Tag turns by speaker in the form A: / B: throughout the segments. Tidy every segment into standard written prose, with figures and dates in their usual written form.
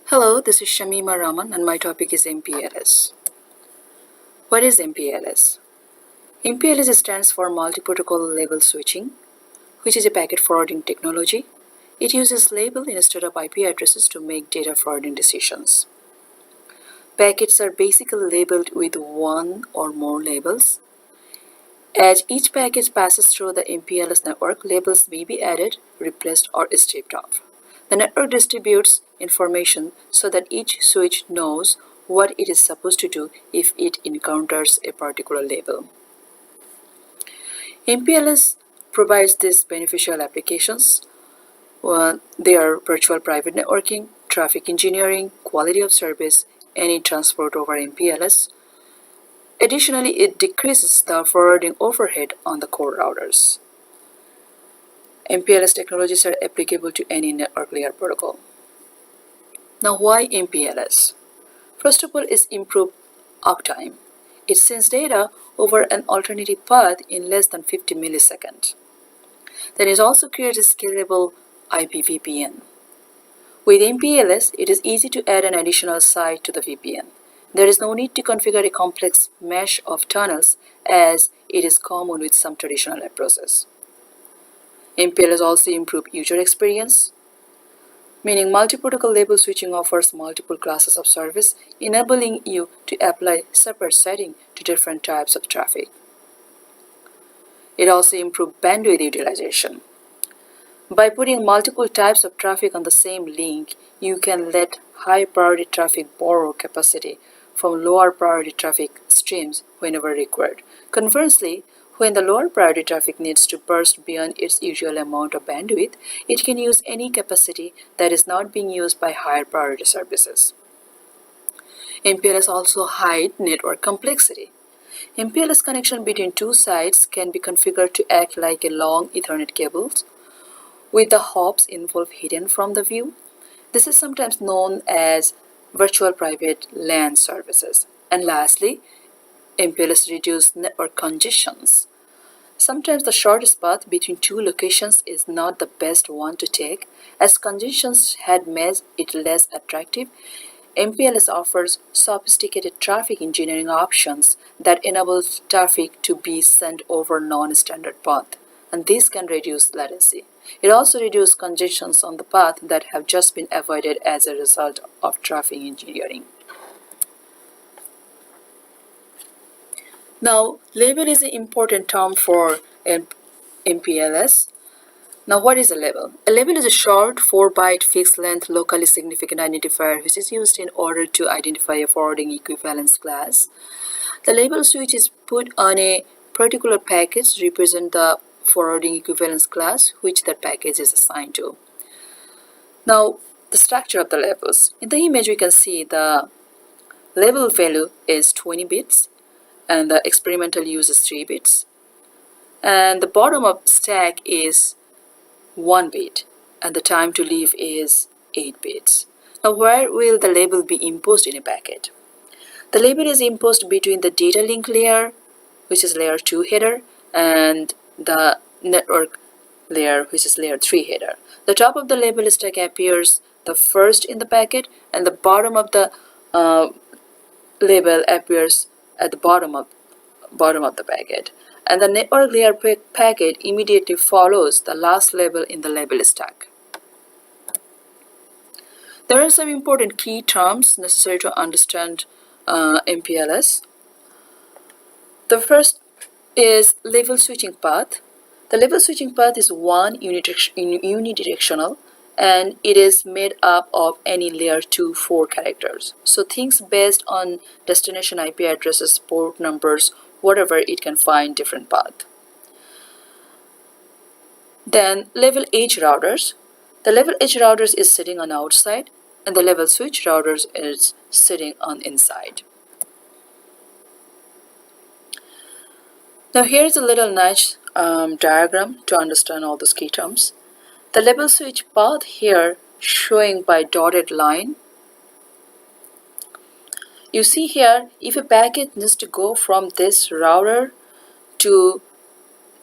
A: Hello, this is Shamima Raman and my topic is MPLS. What is MPLS? MPLS stands for Multi-Protocol Label Switching, which is a packet forwarding technology. It uses label instead of IP addresses to make data forwarding decisions. Packets are basically labeled with one or more labels. As each packet passes through the MPLS network, labels may be added, replaced, or stripped off. The network distributes information so that each switch knows what it is supposed to do if it encounters a particular label. MPLS provides these beneficial applications. They are virtual private networking, traffic engineering, quality of service, any transport over MPLS. Additionally, it decreases the forwarding overhead on the core routers. MPLS technologies are applicable to any network layer protocol. Now, why MPLS? First of all, is improved uptime. It sends data over an alternative path in less than 50 milliseconds. Then it also creates a scalable IPVPN. With MPLS, it is easy to add an additional site to the VPN. There is no need to configure a complex mesh of tunnels as it is common with some traditional approaches. MPLS also improves user experience, meaning multi-protocol label switching offers multiple classes of service, enabling you to apply separate settings to different types of traffic. It also improves bandwidth utilization. By putting multiple types of traffic on the same link, you can let high priority traffic borrow capacity from lower priority traffic streams whenever required. Conversely, when the lower priority traffic needs to burst beyond its usual amount of bandwidth, it can use any capacity that is not being used by higher priority services. MPLS also hides network complexity. MPLS connection between two sites can be configured to act like a long Ethernet cables with the hops involved hidden from the view. This is sometimes known as virtual private LAN services. And lastly, MPLS reduces network congestions. Sometimes the shortest path between two locations is not the best one to take, as congestions had made it less attractive. MPLS offers sophisticated traffic engineering options that enable traffic to be sent over non-standard path, and this can reduce latency. It also reduces congestions on the path that have just been avoided as a result of traffic engineering. Now, label is an important term for MPLS. Now, what is a label? A label is a short 4-byte fixed-length locally significant identifier which is used in order to identify a forwarding equivalence class. The label switch is put on a particular package to represent the forwarding equivalence class which that package is assigned to. Now, the structure of the labels. In the image, we can see the label value is 20 bits and the experimental use is 3 bits. And the bottom of stack is 1 bit and the time to leave is 8 bits. Now, where will the label be imposed in a packet? The label is imposed between the data link layer, which is layer 2 header, and the network layer, which is layer 3 header. The top of the label stack appears the first in the packet, and the bottom of the label appears at the bottom of the packet. And the network layer packet immediately follows the last label in the label stack. There are some important key terms necessary to understand MPLS. The first is label switching path. The label switching path is one unidirectional and it is made up of any layer 2 4 characters. So things based on destination IP addresses, port numbers, whatever it can find different path. Then level edge routers. The level edge routers is sitting on outside and the level switch routers is sitting on inside. Now here's a little nice diagram to understand all those key terms. The level switch path here showing by dotted line. You see here, if a packet needs to go from this router to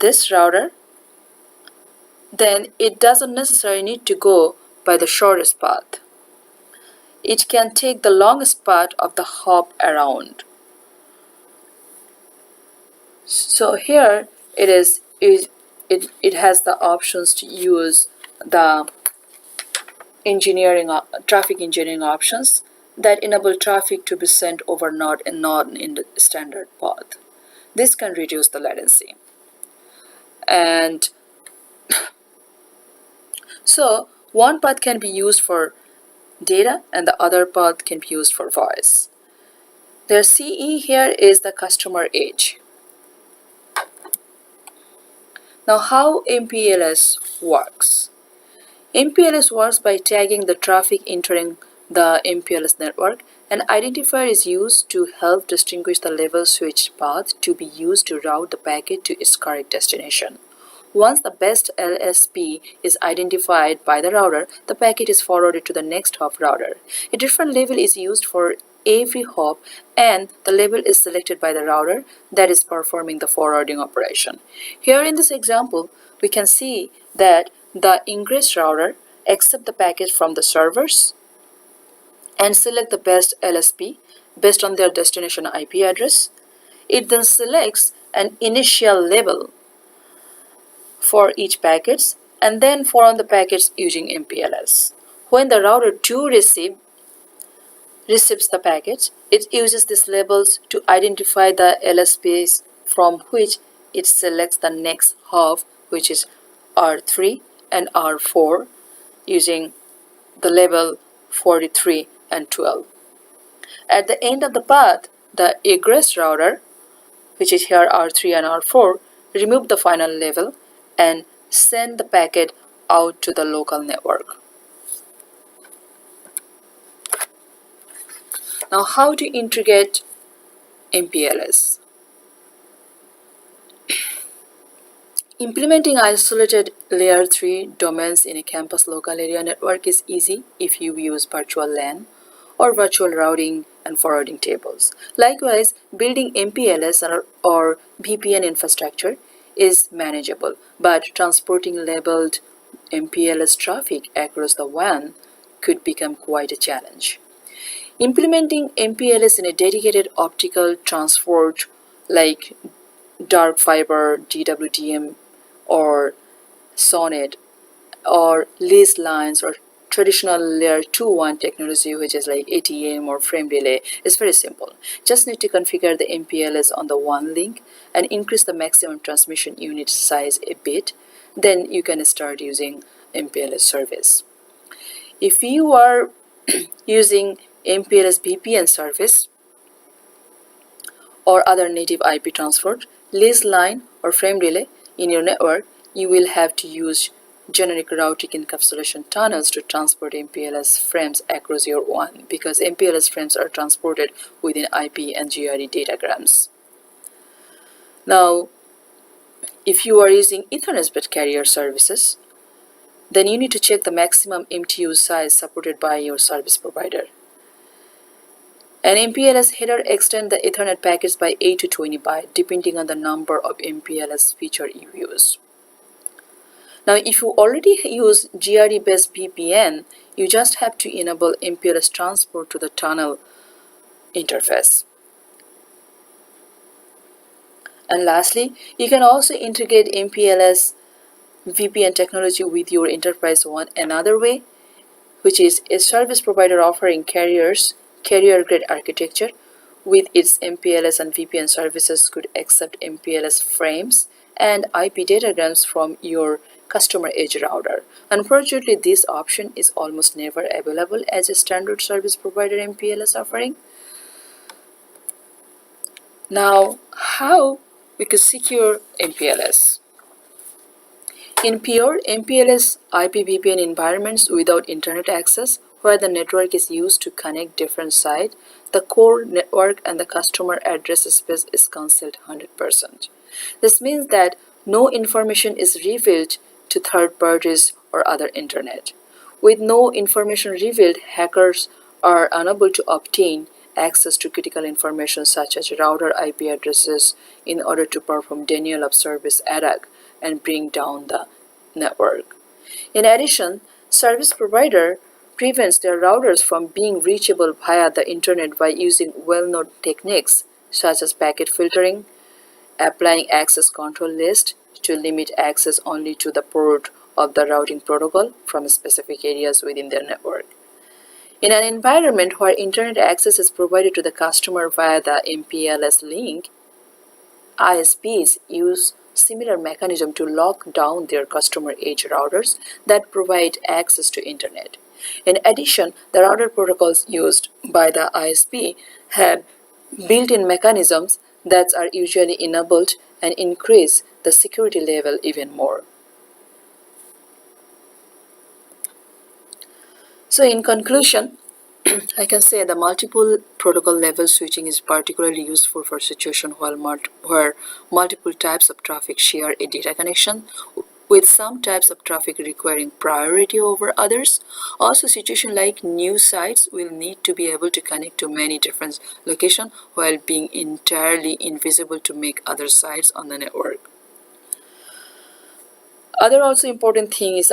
A: this router, then it doesn't necessarily need to go by the shortest path. it can take the longest part of the hop around. So here it has the options to use the traffic engineering options that enable traffic to be sent over node and not in the standard path. This can reduce the latency. And so one path can be used for data and the other path can be used for voice. Their CE here is the customer edge. Now how MPLS works? MPLS works by tagging the traffic entering the MPLS network. An identifier is used to help distinguish the level switch path to be used to route the packet to its correct destination. Once the best LSP is identified by the router, the packet is forwarded to the next hop router. A different label is used for every hop and the label is selected by the router that is performing the forwarding operation. Here in this example, we can see that the ingress router accepts the packet from the servers and select the best LSP based on their destination IP address. It then selects an initial label for each packets and then forward the packets using MPLS. When the router 2 receives the packets, it uses these labels to identify the LSPs from which it selects the next hop, which is R3 and R4, using the label 43 and 12. At the end of the path, the egress router, which is here R3 and R4, remove the final label and send the packet out to the local network. Now how to integrate MPLS? Implementing isolated layer 3 domains in a campus local area network is easy if you use virtual LAN or virtual routing and forwarding tables. Likewise, building MPLS or VPN infrastructure is manageable, but transporting labeled MPLS traffic across the WAN could become quite a challenge. Implementing MPLS in a dedicated optical transport like dark fiber, DWDM, or SONET, or leased lines, or traditional layer 2 WAN technology, which is like ATM or frame relay, is very simple. Just need to configure the MPLS on the WAN link and increase the maximum transmission unit size a bit. Then you can start using MPLS service. If you are using MPLS VPN service or other native IP transport, leased line or frame relay in your network, you will have to use generic routing encapsulation tunnels to transport MPLS frames across your WAN, because MPLS frames are transported within IP and GRE datagrams. Now, if you are using Ethernet carrier services, then you need to check the maximum MTU size supported by your service provider. An MPLS header extends the Ethernet packets by 8 to 20 bytes, depending on the number of MPLS feature you use. Now, if you already use GRE-based VPN, you just have to enable MPLS transport to the tunnel interface. And lastly, you can also integrate MPLS VPN technology with your enterprise WAN another way, which is a service provider offering carrier-grade architecture with its MPLS and VPN services could accept MPLS frames and IP datagrams from your customer edge router. Unfortunately, this option is almost never available as a standard service provider MPLS offering. Now, how we could secure MPLS? In pure MPLS IP VPN environments without internet access, where the network is used to connect different sites, the core network and the customer address space is concealed 100%. This means that no information is revealed to third parties or other internet. With no information revealed, hackers are unable to obtain access to critical information such as router IP addresses in order to perform denial of service attack and bring down the network. In addition, service provider prevents their routers from being reachable via the internet by using well-known techniques such as packet filtering, applying access control list to limit access only to the port of the routing protocol from specific areas within their network. In an environment where internet access is provided to the customer via the MPLS link, ISPs use similar mechanism to lock down their customer edge routers that provide access to internet. In addition, the router protocols used by the ISP have built-in mechanisms that are usually enabled and increase the security level even more. So in conclusion, I can say the multiple protocol level switching is particularly useful for situations where multiple types of traffic share a data connection, with some types of traffic requiring priority over others. Also, situations like new sites will need to be able to connect to many different locations while being entirely invisible to make other sites on the network. Other also important thing is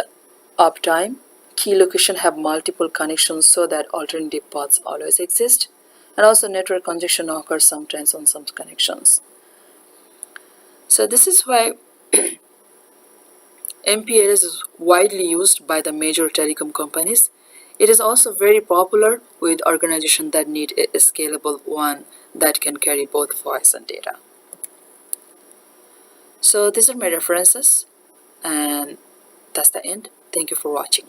A: uptime. Key locations have multiple connections so that alternative paths always exist. And also network congestion occurs sometimes on some connections. So this is why MPLS is widely used by the major telecom companies. It is also very popular with organizations that need a scalable one that can carry both voice and data. So these are my references, and that's the end. Thank you for watching.